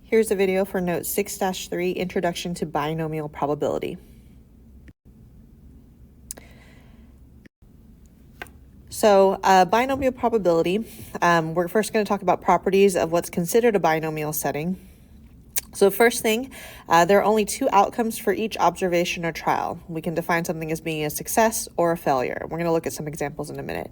Here's a video for Note 6-3, Introduction to Binomial Probability. So binomial probability, we're first going to talk about properties of what's considered a binomial setting. So first thing, there are only two outcomes for each observation or trial. We can define something as being a success or a failure. We're going to look at some examples in a minute.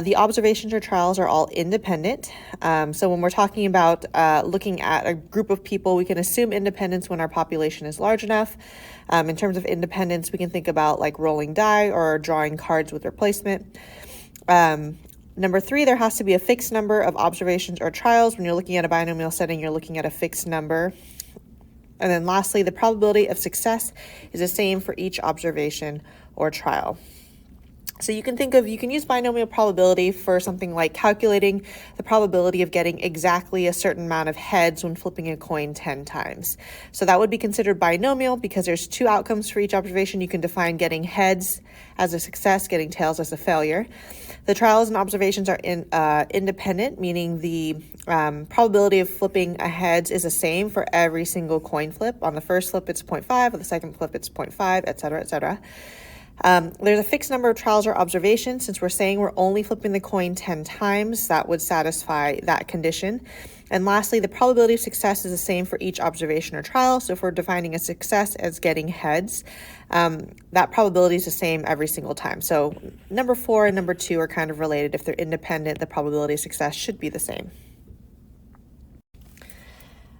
The observations or trials are all independent. So when we're talking about looking at a group of people, we can assume independence when our population is large enough. In terms of independence, we can think about like rolling die or drawing cards with replacement. Number three, there has to be a fixed number of observations or trials. When you're looking at a binomial setting, you're looking at a fixed number. And then lastly, the probability of success is the same for each observation or trial. So you can use binomial probability for something like calculating the probability of getting exactly a certain amount of heads when flipping a coin 10 times. So that would be considered binomial because there's two outcomes for each observation. You can define getting heads as a success, getting tails as a failure. The trials and observations are independent, meaning the probability of flipping a heads is the same for every single coin flip. On the first flip, it's 0.5. On the second flip, it's 0.5, et cetera, et cetera. There's a fixed number of trials or observations. Since we're saying we're only flipping the coin 10 times, that would satisfy that condition. And lastly, the probability of success is the same for each observation or trial. So if we're defining a success as getting heads, that probability is the same every single time. So number 4 and number 2 are kind of related. If they're independent, the probability of success should be the same.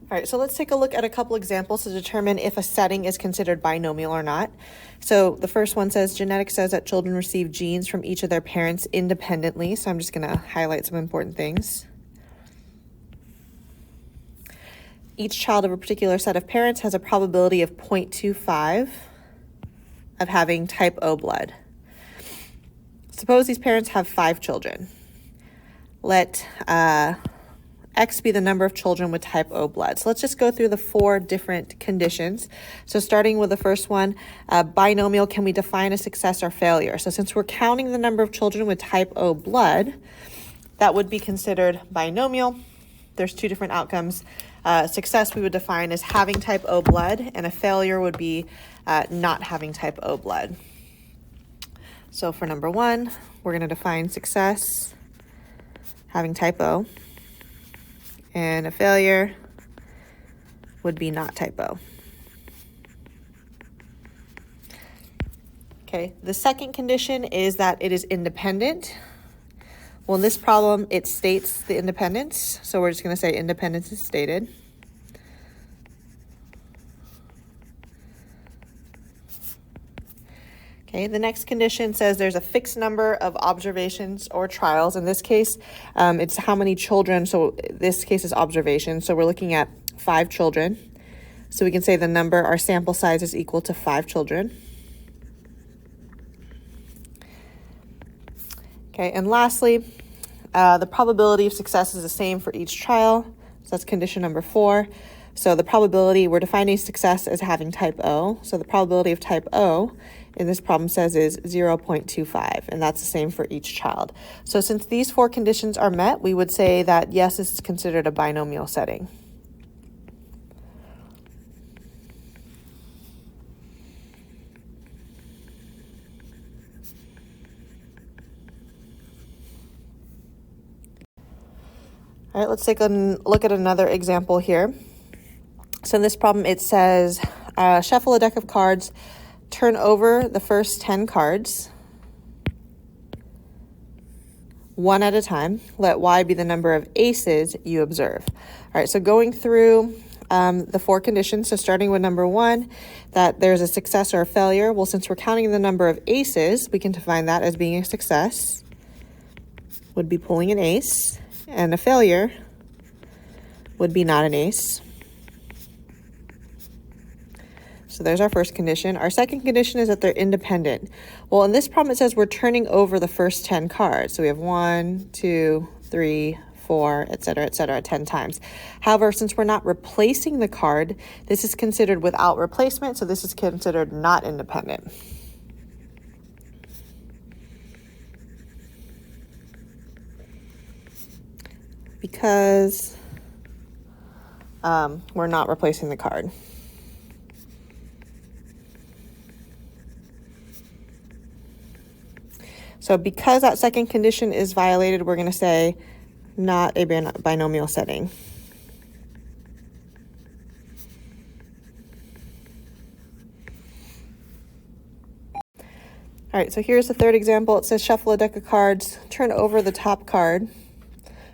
All right, so let's take a look at a couple examples to determine if a setting is considered binomial or not. So the first one says, genetics says that children receive genes from each of their parents independently. So I'm just going to highlight some important things. Each child of a particular set of parents has a probability of 0.25 of having type O blood. Suppose these parents have 5 children. Let X be the number of children with type O blood. So let's just go through the 4 different conditions. So starting with the first one, binomial, can we define a success or failure? So since we're counting the number of children with type O blood, that would be considered binomial. There's 2 different outcomes. Success we would define as having type O blood, and a failure would be not having type O blood. So for number 1, we're going to define success, having type O. And a failure would be not type O. Okay, the second condition is that it is independent. Well, in this problem, it states the independence. So we're just going to say independence is stated. Okay, the next condition says there's a fixed number of observations or trials. In this case, it's how many children. So this case is observation. So we're looking at 5 children. So we can say the number, our sample size is equal to 5 children. Okay, and lastly, the probability of success is the same for each trial. So that's condition number 4. So the probability, we're defining success as having type O. So the probability of type O in this problem says is 0.25, and that's the same for each child. So since these 4 conditions are met, we would say that yes, this is considered a binomial setting. All right, let's take a look at another example here. So in this problem, it says, shuffle a deck of cards, turn over the first 10 cards, one at a time. Let Y be the number of aces you observe. All right, so going through the 4 conditions, so starting with number 1, that there's a success or a failure. Well, since we're counting the number of aces, we can define that as being a success, would be pulling an ace, and a failure would be not an ace. So there's our first condition. Our second condition is that they're independent. Well, in this problem, it says we're turning over the first 10 cards. So we have 1, 2, 3, 4, et cetera, 10 times. However, since we're not replacing the card, this is considered without replacement. So this is considered not independent. Because we're not replacing the card. So because that second condition is violated, we're going to say not a binomial setting. All right, so here's the third example. It says shuffle a deck of cards, turn over the top card,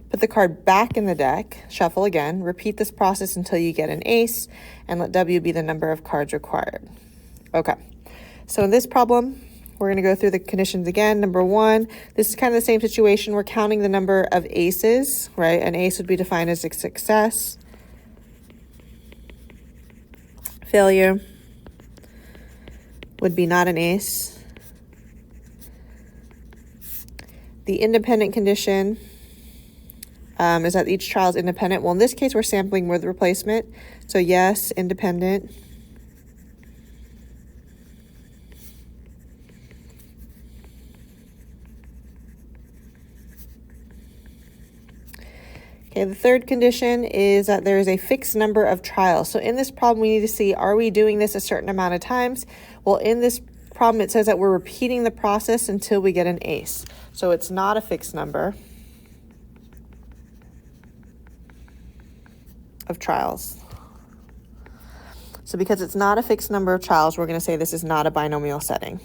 put the card back in the deck, shuffle again, repeat this process until you get an ace, and let W be the number of cards required. Okay, so in this problem, we're going to go through the conditions again. Number one, this is kind of the same situation. We're counting the number of aces, right? An ace would be defined as a success. Failure would be not an ace. The independent condition is that each child is independent. Well, in this case, we're sampling with replacement. So yes, independent. Okay, the third condition is that there is a fixed number of trials. So in this problem, we need to see, are we doing this a certain amount of times? Well, in this problem, it says that we're repeating the process until we get an ace. So it's not a fixed number of trials. So because it's not a fixed number of trials, we're going to say this is not a binomial setting.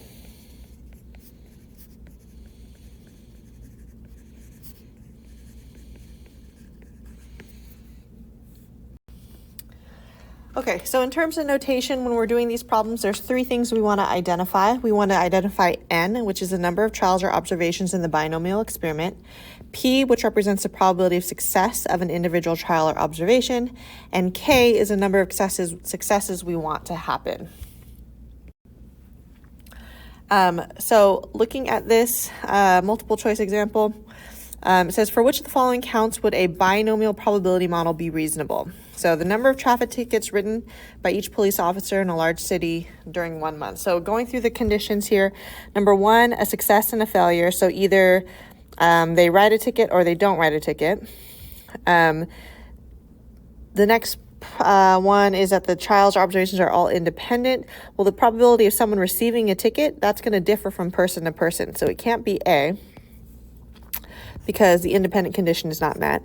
Okay, so in terms of notation, when we're doing these problems, there's three things we want to identify. We want to identify n, which is the number of trials or observations in the binomial experiment, p, which represents the probability of success of an individual trial or observation, and k is the number of successes we want to happen. So looking at this multiple choice example, it says, for which of the following counts would a binomial probability model be reasonable? So the number of traffic tickets written by each police officer in a large city during 1 month. So going through the conditions here, number one, a success and a failure. So either they write a ticket or they don't write a ticket. The next one is that the trials or observations are all independent. Well, the probability of someone receiving a ticket, that's going to differ from person to person. So it can't be A, because the independent condition is not met.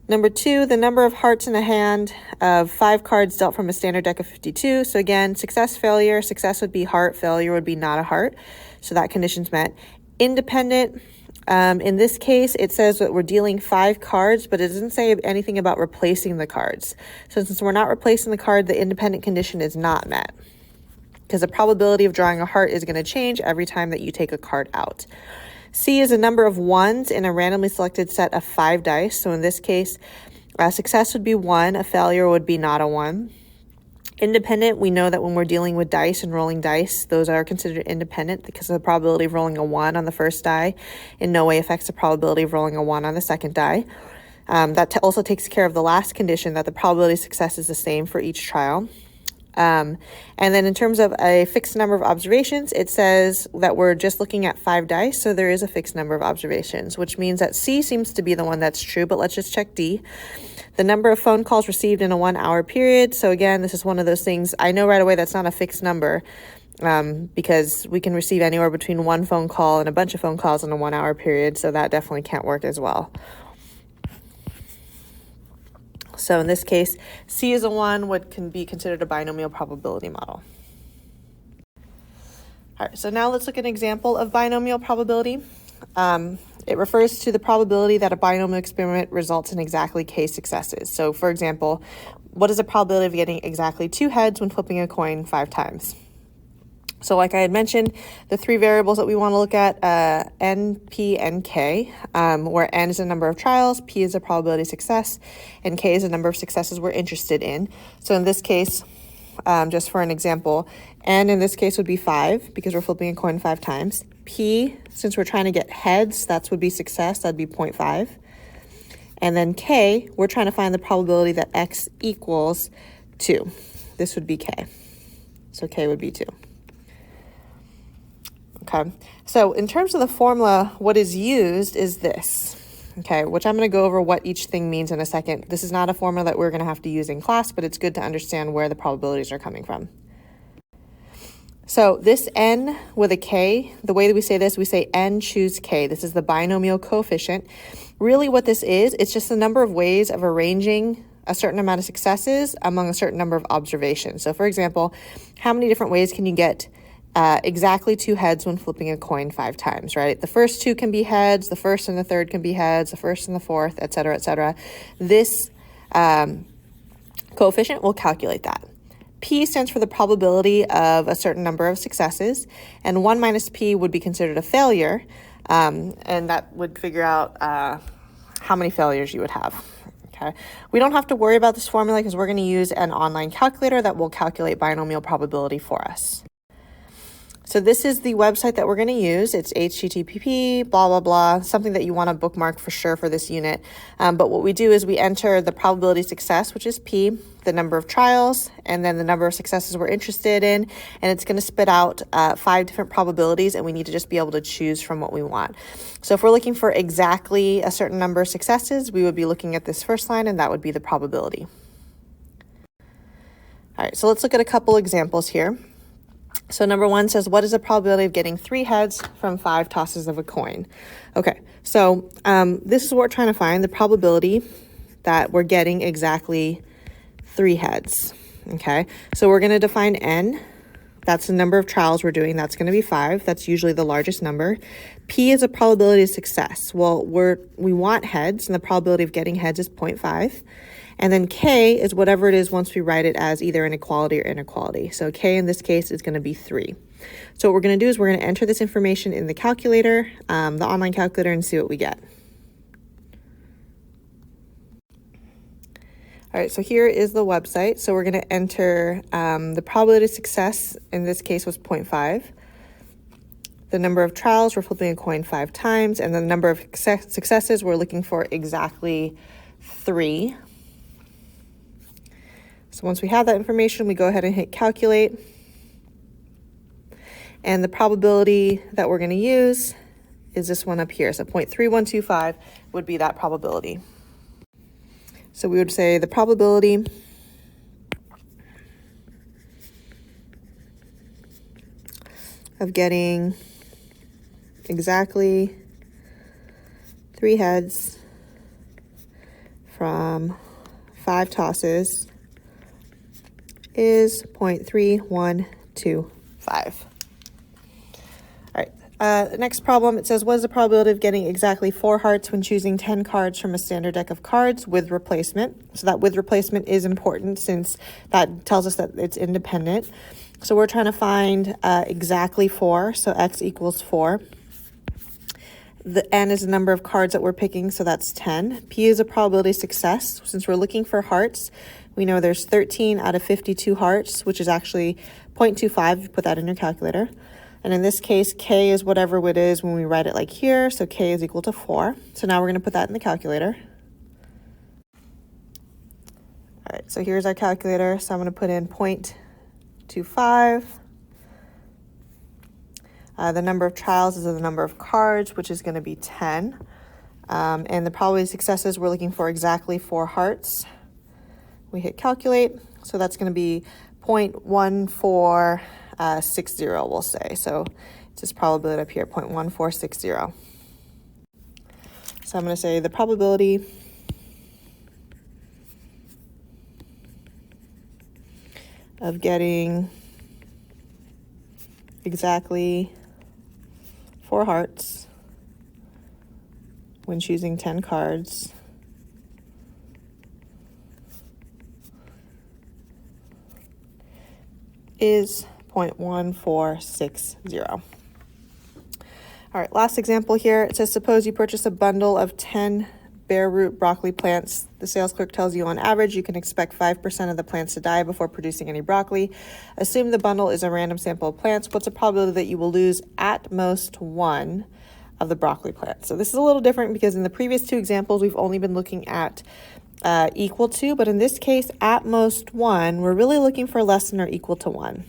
Number two, the number of hearts in a hand of 5 cards dealt from a standard deck of 52. So again, success, failure. Success would be heart, failure would be not a heart. So that condition's met. Independent, in this case, it says that we're dealing 5 cards, but it doesn't say anything about replacing the cards. So since we're not replacing the card, the independent condition is not met, because the probability of drawing a heart is going to change every time that you take a card out. C is a number of ones in a randomly selected set of 5 dice. So in this case, success would be 1, a failure would be not a 1. Independent, we know that when we're dealing with dice and rolling dice, those are considered independent because the probability of rolling a 1 on the first die in no way affects the probability of rolling a 1 on the second die. That also takes care of the last condition, that the probability of success is the same for each trial. And then in terms of a fixed number of observations, it says that we're just looking at 5 dice, so there is a fixed number of observations, which means that C seems to be the one that's true, but let's just check D. The number of phone calls received in a 1-hour period. So again, this is one of those things, I know right away that's not a fixed number, because we can receive anywhere between 1 phone call and a bunch of phone calls in a 1-hour period, so that definitely can't work as well. So in this case, C is a 1, what can be considered a binomial probability model. All right, so now let's look at an example of binomial probability. It refers to the probability that a binomial experiment results in exactly k successes. So for example, what is the probability of getting exactly 2 heads when flipping a coin 5 times? So like I had mentioned, the 3 variables that we want to look at, n, p, and k, where n is the number of trials, p is the probability of success, and k is the number of successes we're interested in. So in this case, just for an example, n in this case would be 5 because we're flipping a coin 5 times. P, since we're trying to get heads, that would be success, that'd be 0.5. And then k, we're trying to find the probability that x equals 2. This would be k. So k would be 2. Okay, so in terms of the formula, what is used is this. okay, which I'm going to go over what each thing means in a second. This is not a formula that we're going to have to use in class, but it's good to understand where the probabilities are coming from. So this n with a k, the way that we say this, we say n choose k. This is the binomial coefficient. Really what this is, it's just the number of ways of arranging a certain amount of successes among a certain number of observations. So for example, how many different ways can you get exactly 2 heads when flipping a coin 5 times, right? The first 2 can be heads, the first and the third can be heads, the first and the fourth, et cetera, et cetera. This coefficient will calculate that. P stands for the probability of a certain number of successes, and 1 minus P would be considered a failure, and that would figure out how many failures you would have. Okay. We don't have to worry about this formula because we're going to use an online calculator that will calculate binomial probability for us. So this is the website that we're going to use. It's http blah, blah, blah, something that you want to bookmark for sure for this unit. But what we do is we enter the probability of success, which is P, the number of trials, and then the number of successes we're interested in. And it's going to spit out 5 different probabilities, and we need to just be able to choose from what we want. So if we're looking for exactly a certain number of successes, we would be looking at this first line, and that would be the probability. All right, so let's look at a couple examples here. So number 1 says, what is the probability of getting 3 heads from 5 tosses of a coin? Okay, so this is what we're trying to find, the probability that we're getting exactly 3 heads. Okay, so we're going to define n. That's the number of trials we're doing. That's going to be 5. That's usually the largest number. P is a probability of success. Well, we want heads, and the probability of getting heads is 0.5. And then K is whatever it is once we write it as either an equality or inequality. So K in this case is going to be 3. So what we're going to do is we're going to enter this information in the calculator, the online calculator, and see what we get. All right, so here is the website. So we're going to enter the probability of success, in this case was 0.5. The number of trials, we're flipping a coin 5 times, and the number of successes, we're looking for exactly 3. So once we have that information, we go ahead and hit calculate. And the probability that we're going to use is this one up here. So 0.3125 would be that probability. So we would say the probability of getting exactly 3 heads from 5 tosses is 0.3125. All right, the next problem, it says, what is the probability of getting exactly 4 hearts when choosing 10 cards from a standard deck of cards with replacement? So that with replacement is important since that tells us that it's independent. So we're trying to find exactly 4, so x equals 4. The n is the number of cards that we're picking, so that's 10. P is a probability of success. Since we're looking for hearts, we know there's 13 out of 52 hearts, which is actually 0.25. Put that in your calculator. And in this case, K is whatever it is when we write it like here. So K is equal to 4. So now we're going to put that in the calculator. All right, so here's our calculator. So I'm going to put in 0.25. The number of trials is the number of cards, which is going to be 10. And the probability of successes, we're looking for exactly 4 hearts. We hit calculate, so that's going to be 0.1460, we'll say. So it's this probability up here, 0.1460. So I'm going to say the probability of getting exactly 4 hearts when choosing 10 cards is 0.1460. All right, last example here. It says, suppose you purchase a bundle of 10 bare root broccoli plants. The sales clerk tells you on average you can expect 5% of the plants to die before producing any broccoli. Assume the bundle is a random sample of plants. What's the probability that you will lose at most 1 of the broccoli plants? So this is a little different because in the previous 2 examples, we've only been looking at equal to, but in this case, at most 1, we're really looking for less than or equal to 1.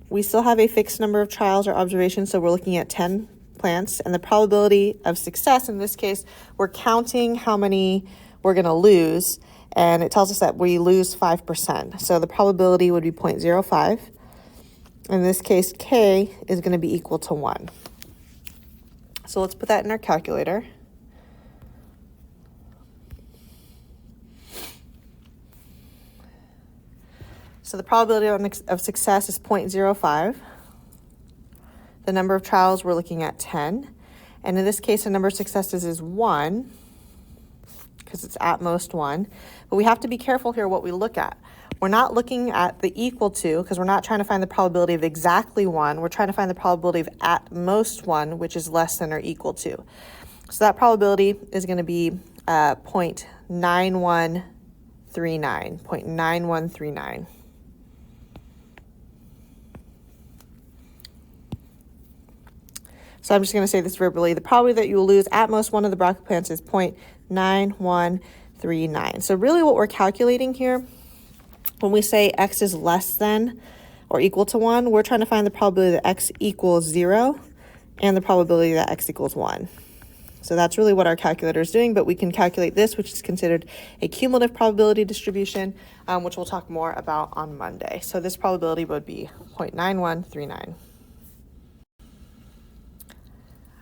we still have a fixed number of trials or observations, so we're looking at 10 plants, and the probability of success, in this case, we're counting how many we're going to lose, and it tells us that we lose 5%. So the probability would be 0.05. In this case, K is going to be equal to 1. So let's put that in our calculator. So the probability of success is 0.05. The number of trials, we're looking at 10. And in this case, the number of successes is 1, because it's at most 1. But we have to be careful here what we look at. We're not looking at the equal to, because we're not trying to find the probability of exactly 1. We're trying to find the probability of at most 1, which is less than or equal to. So that probability is going to be 0.9139, 0.9139. So I'm just going to say this verbally. The probability that you will lose at most one of the broccoli plants is 0.9139. So really what we're calculating here, when we say x is less than or equal to 1, we're trying to find the probability that x equals 0 and the probability that x equals 1. So that's really what our calculator is doing, but we can calculate this, which is considered a cumulative probability distribution, which we'll talk more about on Monday. So this probability would be 0.9139.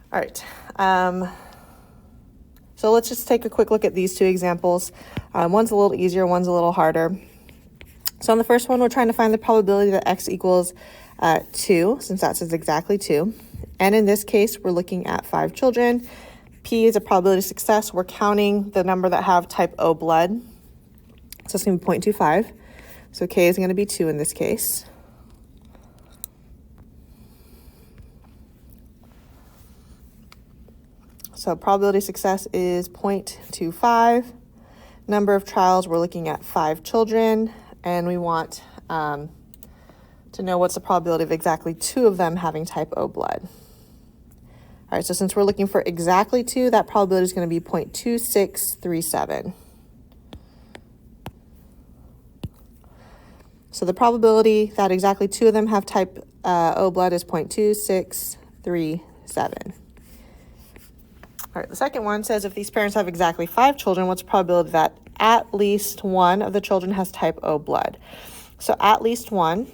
All right, so let's just take a quick look at these two examples. One's a little easier, one's a little harder. So on the first one, we're trying to find the probability that x equals 2, since that says exactly 2. And in this case, we're looking at 5 children. P is a probability of success. We're counting the number that have type O blood. So it's going to be 0.25. So K is going to be 2 in this case. So probability of success is 0.25. Number of trials, we're looking at 5 children, and we want to know what's the probability of exactly 2 of them having type O blood. All right, so since we're looking for exactly 2, that probability is going to be 0.2637. So the probability that exactly 2 of them have type O blood is 0.2637. All right, the second one says if these parents have exactly 5 children, what's the probability that at least one of the children has type O blood? So at least one,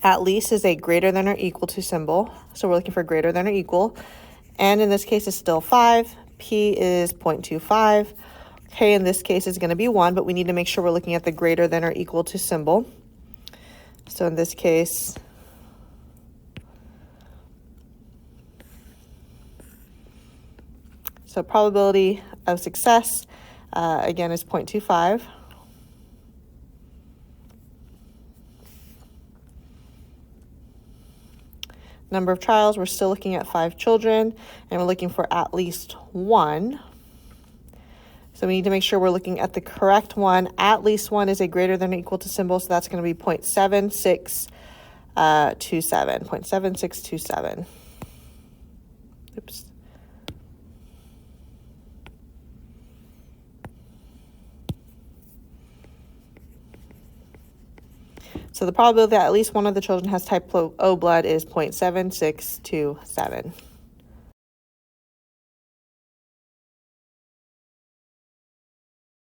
at least is a greater than or equal to symbol. So we're looking for greater than or equal. And in this case, it's still 5. P is 0.25. K in this case is going to be 1, but we need to make sure we're looking at the greater than or equal to symbol. So in this case, so probability of success, again, is 0.25. Number of trials, we're still looking at 5 children, and we're looking for at least 1. So we need to make sure we're looking at the correct one. At least 1 is a greater than or equal to symbol, so that's going to be 0.7627. 0.7627. Oops. So the probability that at least one of the children has type O blood is 0.7627.